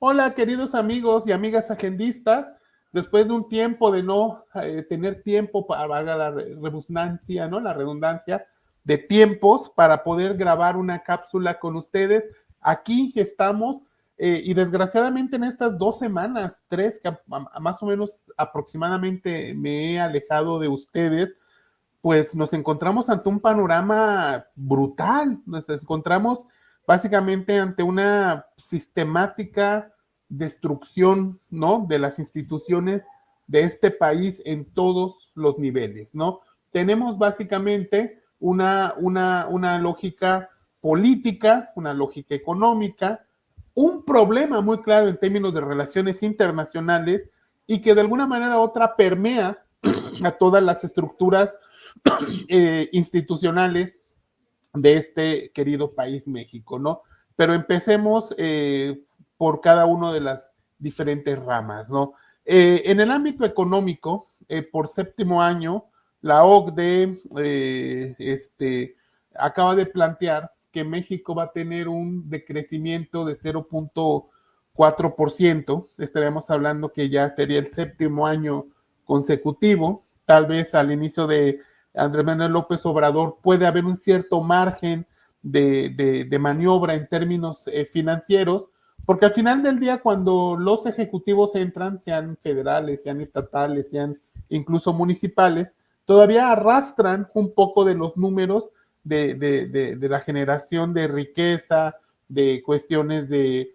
Hola, queridos amigos y amigas agendistas. Después de un tiempo de no tener tiempo para valga la redundancia, ¿no? La redundancia de tiempos para poder grabar una cápsula con ustedes. Aquí estamos y desgraciadamente en estas 2 semanas, tres, que más o menos aproximadamente me he alejado de ustedes, pues nos encontramos ante un panorama brutal, nos encontramos básicamente ante una sistemática destrucción, ¿no? De las instituciones de este país en todos los niveles, ¿no? Tenemos básicamente una lógica política, una lógica económica, un problema muy claro en términos de relaciones internacionales y que de alguna manera u otra permea a todas las estructuras institucionales de este querido país México, ¿no? Pero empecemos por cada una de las diferentes ramas, ¿no? En el ámbito económico, por séptimo año, la OCDE acaba de plantear que México va a tener un decrecimiento de 0.4%. Estaremos hablando que ya sería el séptimo año consecutivo. Tal vez al inicio de Andrés Manuel López Obrador puede haber un cierto margen de maniobra en términos financieros, porque al final del día cuando los ejecutivos entran, sean federales, sean estatales, sean incluso municipales, todavía arrastran un poco de los números de la generación de riqueza, de cuestiones de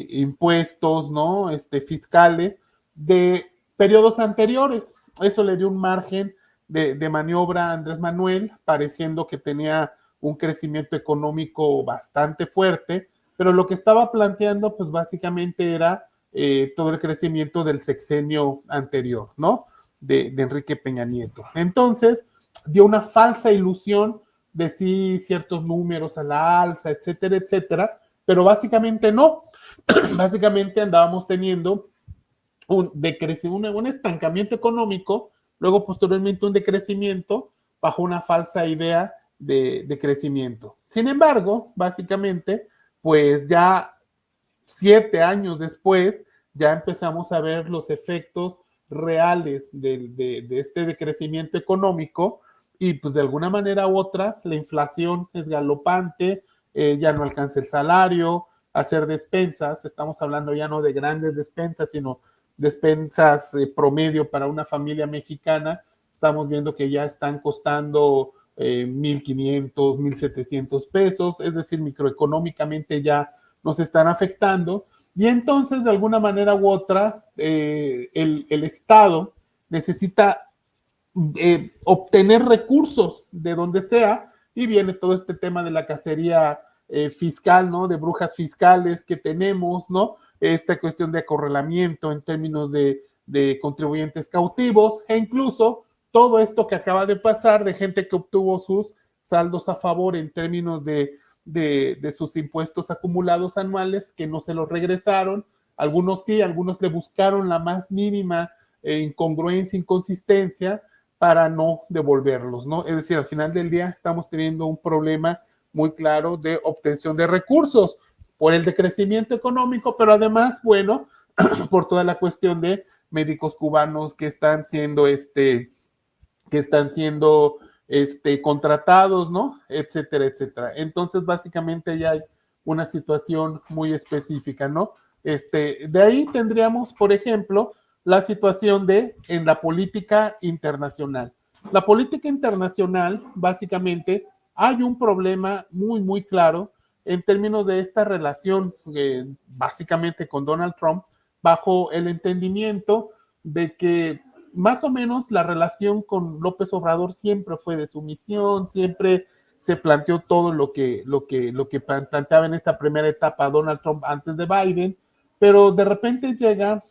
impuestos, ¿no? Fiscales, de periodos anteriores. Eso le dio un margen de maniobra a Andrés Manuel, pareciendo que tenía un crecimiento económico bastante fuerte, pero lo que estaba planteando, pues básicamente era todo el crecimiento del sexenio anterior, ¿no? De Enrique Peña Nieto. Entonces, dio una falsa ilusión de sí ciertos números a la alza, etcétera, etcétera, pero básicamente no. Básicamente andábamos teniendo un estancamiento económico, luego posteriormente un decrecimiento bajo una falsa idea de crecimiento. Sin embargo, básicamente, pues ya 7 años después, ya empezamos a ver los efectos reales de este decrecimiento económico y pues de alguna manera u otra la inflación es galopante, ya no alcanza el salario, hacer despensas, estamos hablando ya no de grandes despensas, sino despensas promedio para una familia mexicana, estamos viendo que ya están costando 1,500, 1,700 pesos, es decir, microeconómicamente ya nos están afectando y entonces de alguna manera u otra el Estado necesita obtener recursos de donde sea y viene todo este tema de la cacería fiscal, ¿no? De brujas fiscales que tenemos, ¿no? Esta cuestión de acorralamiento en términos de contribuyentes cautivos e incluso todo esto que acaba de pasar de gente que obtuvo sus saldos a favor en términos de sus impuestos acumulados anuales que no se los regresaron, algunos sí, algunos le buscaron la más mínima incongruencia, inconsistencia para no devolverlos, ¿no? Es decir, al final del día estamos teniendo un problema muy claro de obtención de recursos por el decrecimiento económico, pero además, bueno, por toda la cuestión de médicos cubanos que están siendo contratados, ¿no? Etcétera, etcétera. Entonces, básicamente ya hay una situación muy específica, ¿no? De ahí tendríamos, por ejemplo, la situación en la política internacional. La política internacional, básicamente, hay un problema muy, muy claro en términos de esta relación, básicamente con Donald Trump, bajo el entendimiento de que más o menos la relación con López Obrador siempre fue de sumisión, siempre se planteó todo lo que planteaba en esta primera etapa Donald Trump antes de Biden, pero de repente llega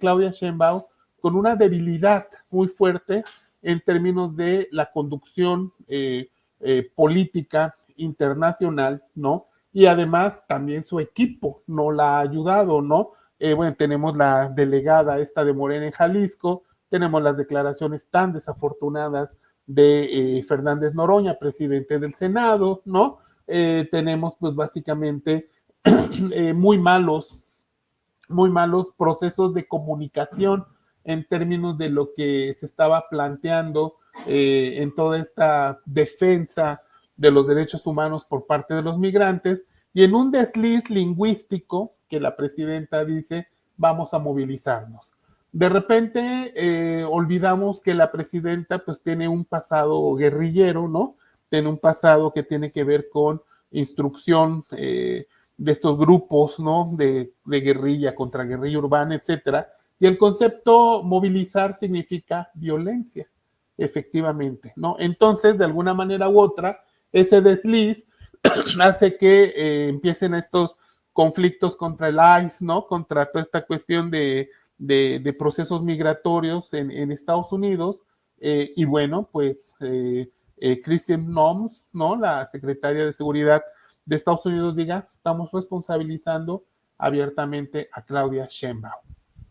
Claudia Sheinbaum con una debilidad muy fuerte en términos de la conducción política internacional, ¿no? Y además también su equipo no la ha ayudado, ¿no? Bueno, tenemos la delegada esta de Morena en Jalisco, tenemos las declaraciones tan desafortunadas de Fernández Noroña, presidente del Senado, ¿no? Tenemos pues básicamente muy malos muy malos procesos de comunicación en términos de lo que se estaba planteando en toda esta defensa de los derechos humanos por parte de los migrantes, y en un desliz lingüístico que la presidenta dice, vamos a movilizarnos. De repente olvidamos que la presidenta pues tiene un pasado guerrillero, ¿no? Tiene un pasado que tiene que ver con instrucción de estos grupos, ¿no? De guerrilla, contra guerrilla urbana, etcétera. Y el concepto movilizar significa violencia, efectivamente, ¿no? Entonces, de alguna manera u otra, ese desliz hace que empiecen estos conflictos contra el ICE, ¿no? Contra toda esta cuestión de procesos migratorios en Estados Unidos. Y bueno, pues Christine Noms, ¿no? La secretaria de Seguridad de Estados Unidos, diga, estamos responsabilizando abiertamente a Claudia Sheinbaum.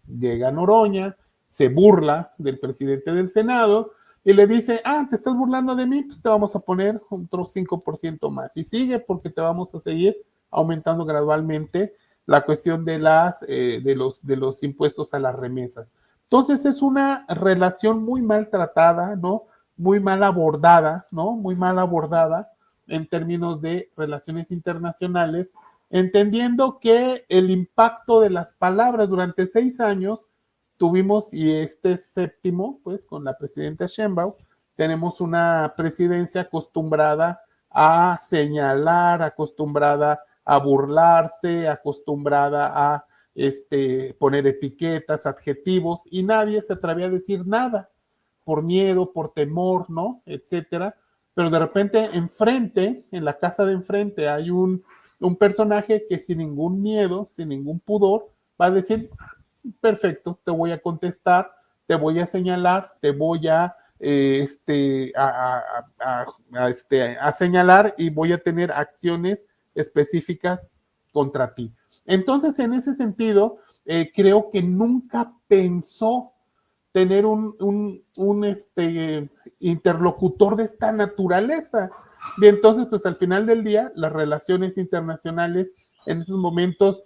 Llega Noroña, se burla del presidente del Senado y le dice, te estás burlando de mí, pues te vamos a poner otro 5% más. Y sigue porque te vamos a seguir aumentando gradualmente la cuestión de los impuestos a las remesas. Entonces es una relación muy maltratada, ¿no? Muy mal abordada, ¿no? Muy mal abordada en términos de relaciones internacionales, entendiendo que el impacto de las palabras durante 6 años tuvimos, y este séptimo, pues con la presidenta Sheinbaum, tenemos una presidencia acostumbrada a señalar, acostumbrada a burlarse, acostumbrada a poner etiquetas, adjetivos, y nadie se atrevía a decir nada, por miedo, por temor, ¿no? Etcétera. Pero de repente enfrente, en la casa de enfrente, hay un personaje que sin ningún miedo, sin ningún pudor, va a decir, perfecto, te voy a contestar, te voy a señalar, te voy a señalar y voy a tener acciones específicas contra ti. Entonces, en ese sentido, creo que nunca pensó tener un interlocutor de esta naturaleza. Y entonces, pues al final del día, las relaciones internacionales en esos momentos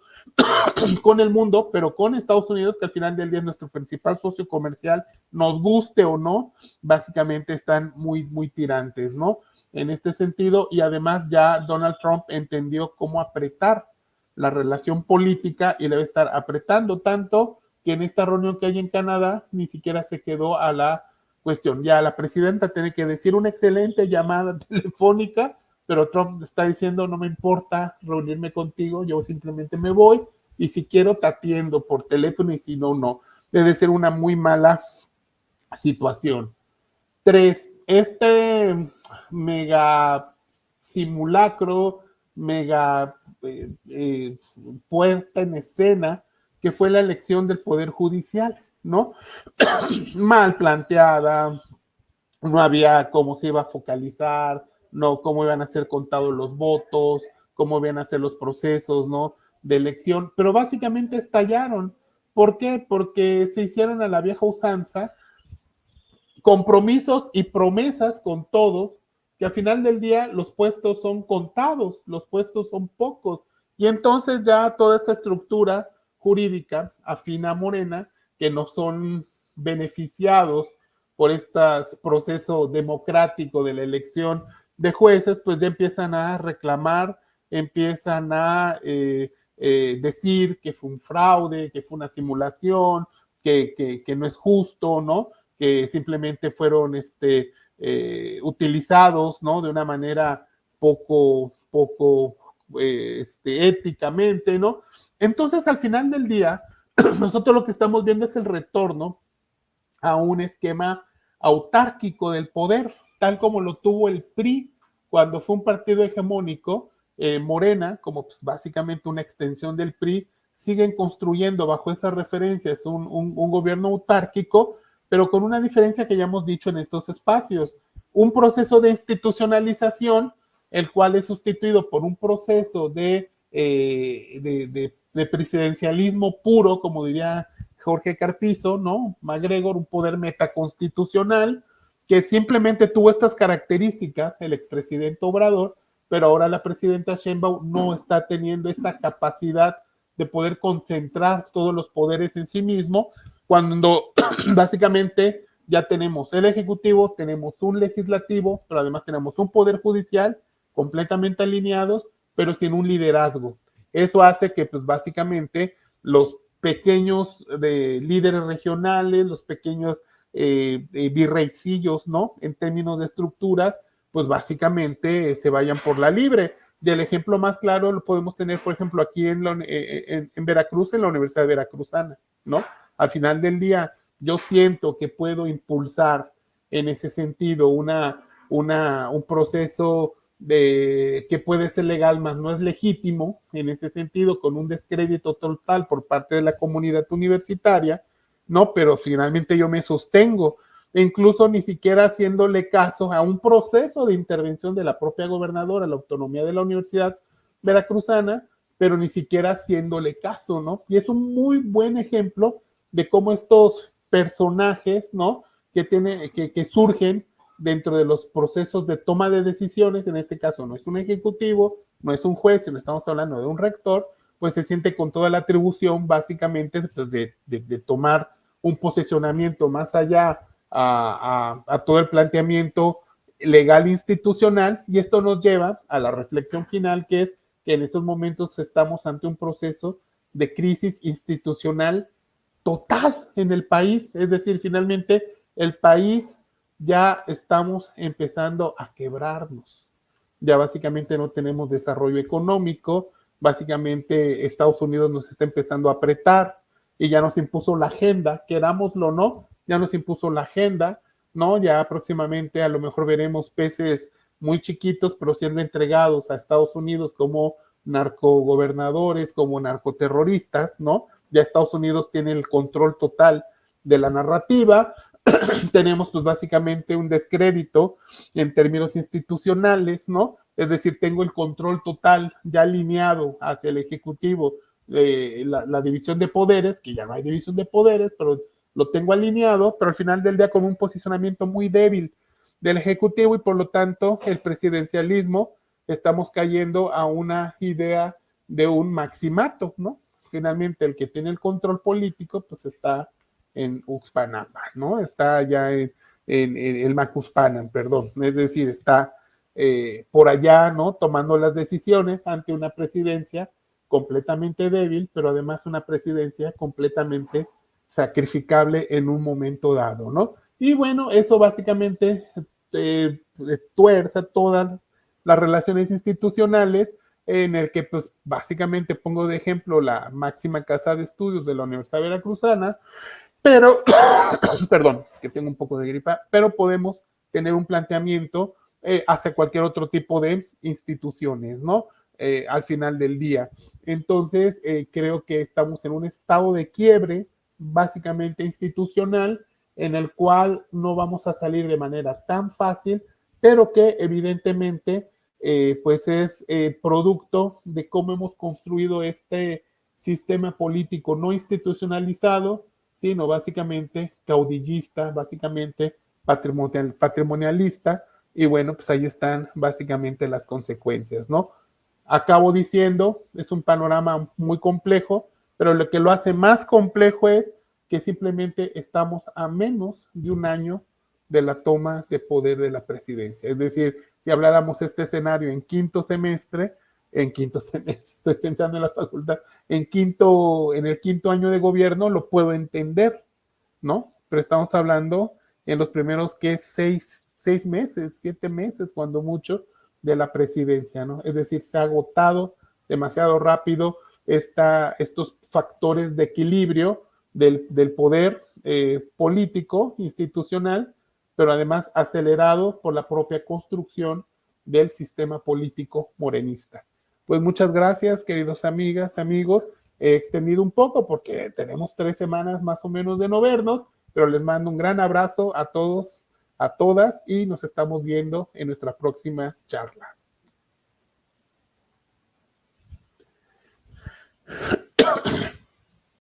con el mundo, pero con Estados Unidos, que al final del día es nuestro principal socio comercial, nos guste o no, básicamente están muy, muy tirantes, ¿no? En este sentido, y además ya Donald Trump entendió cómo apretar la relación política y le va a estar apretando tanto que en esta reunión que hay en Canadá ni siquiera se quedó a la cuestión. Ya la presidenta tiene que decir una excelente llamada telefónica, pero Trump está diciendo, no me importa reunirme contigo, yo simplemente me voy y si quiero te atiendo por teléfono y si no, no. Debe ser una muy mala situación. 3, mega simulacro, mega puesta en escena que fue la elección del Poder Judicial, ¿no? Mal planteada, no había cómo se iba a focalizar, no cómo iban a ser contados los votos, cómo iban a ser los procesos, ¿no? De elección, pero básicamente estallaron. ¿Por qué? Porque se hicieron a la vieja usanza compromisos y promesas con todos, que al final del día los puestos son contados, los puestos son pocos, y entonces ya toda esta estructura jurídica afina a Morena, que no son beneficiados por este proceso democrático de la elección de jueces, pues ya empiezan a reclamar, empiezan a decir que fue un fraude, que fue una simulación, que no es justo, ¿no? Que simplemente fueron utilizados, ¿no? De una manera poco éticamente, ¿no? Entonces, al final del día, nosotros lo que estamos viendo es el retorno a un esquema autárquico del poder, tal como lo tuvo el PRI cuando fue un partido hegemónico. Morena, como pues, básicamente una extensión del PRI, siguen construyendo bajo esas referencias un gobierno autárquico, pero con una diferencia que ya hemos dicho en estos espacios, un proceso de institucionalización, el cual es sustituido por un proceso de presidencialismo puro, como diría Jorge Carpizo, ¿no? MacGregor, un poder metaconstitucional que simplemente tuvo estas características, el expresidente Obrador, pero ahora la presidenta Sheinbaum no está teniendo esa capacidad de poder concentrar todos los poderes en sí mismo, cuando básicamente ya tenemos el ejecutivo, tenemos un legislativo, pero además tenemos un poder judicial completamente alineados, pero sin un liderazgo. Eso hace que, pues básicamente, los pequeños líderes regionales, los pequeños virreycillos, ¿no? En términos de estructuras, pues básicamente se vayan por la libre. Y el ejemplo más claro lo podemos tener, por ejemplo, aquí en Veracruz, en la Universidad Veracruzana, ¿no? Al final del día, yo siento que puedo impulsar en ese sentido un proceso que puede ser legal, más no es legítimo en ese sentido, con un descrédito total por parte de la comunidad universitaria, ¿no? Pero finalmente yo me sostengo, e incluso ni siquiera haciéndole caso a un proceso de intervención de la propia gobernadora, la autonomía de la Universidad Veracruzana, pero ni siquiera haciéndole caso, ¿no? Y es un muy buen ejemplo de cómo estos personajes, ¿no? Que surgen dentro de los procesos de toma de decisiones, en este caso no es un ejecutivo, no es un juez, sino estamos hablando de un rector, pues se siente con toda la atribución básicamente pues, de tomar un posicionamiento más allá a todo el planteamiento legal institucional, y esto nos lleva a la reflexión final, que es que en estos momentos estamos ante un proceso de crisis institucional total en el país, es decir, finalmente el país ya estamos empezando a quebrarnos, ya básicamente no tenemos desarrollo económico, básicamente Estados Unidos nos está empezando a apretar y ya nos impuso la agenda, querámoslo o no, ya nos impuso la agenda, ¿no? Ya próximamente a lo mejor veremos peces muy chiquitos, pero siendo entregados a Estados Unidos como narcogobernadores, como narcoterroristas, ¿no? Ya Estados Unidos tiene el control total de la narrativa, tenemos pues básicamente un descrédito en términos institucionales, ¿no? Es decir, tengo el control total ya alineado hacia el Ejecutivo, la división de poderes, que ya no hay división de poderes, pero lo tengo alineado, pero al final del día con un posicionamiento muy débil del Ejecutivo y por lo tanto el presidencialismo estamos cayendo a una idea de un maximato, ¿no? Finalmente el que tiene el control político pues está en Uxpanapa, ¿no? Está ya en el Macuspanan, perdón, es decir, está por allá, ¿no? Tomando las decisiones ante una presidencia completamente débil, pero además una presidencia completamente sacrificable en un momento dado, ¿no? Y bueno, eso básicamente tuerza todas las relaciones institucionales en el que pues básicamente pongo de ejemplo la máxima casa de estudios de la Universidad Veracruzana, pero, perdón, que tengo un poco de gripa, pero podemos tener un planteamiento hacia cualquier otro tipo de instituciones, ¿no? Al final del día. Entonces, creo que estamos en un estado de quiebre, básicamente institucional, en el cual no vamos a salir de manera tan fácil, pero que evidentemente, pues es producto de cómo hemos construido este sistema político no institucionalizado, sino básicamente caudillista, básicamente patrimonialista, y bueno, pues ahí están básicamente las consecuencias, ¿no? Acabo diciendo, es un panorama muy complejo, pero lo que lo hace más complejo es que simplemente estamos a menos de un año de la toma de poder de la presidencia. Es decir, si habláramos este escenario en quinto semestre, estoy pensando en la facultad, en el quinto año de gobierno lo puedo entender, ¿no? Pero estamos hablando en los primeros, ¿qué? 6 meses, 7 meses, cuando mucho, de la presidencia, ¿no? Es decir, se ha agotado demasiado rápido estos factores de equilibrio del poder político, institucional, pero además acelerado por la propia construcción del sistema político morenista. Pues muchas gracias, queridos amigas, amigos. He extendido un poco porque tenemos 3 semanas más o menos de no vernos, pero les mando un gran abrazo a todos, a todas, y nos estamos viendo en nuestra próxima charla.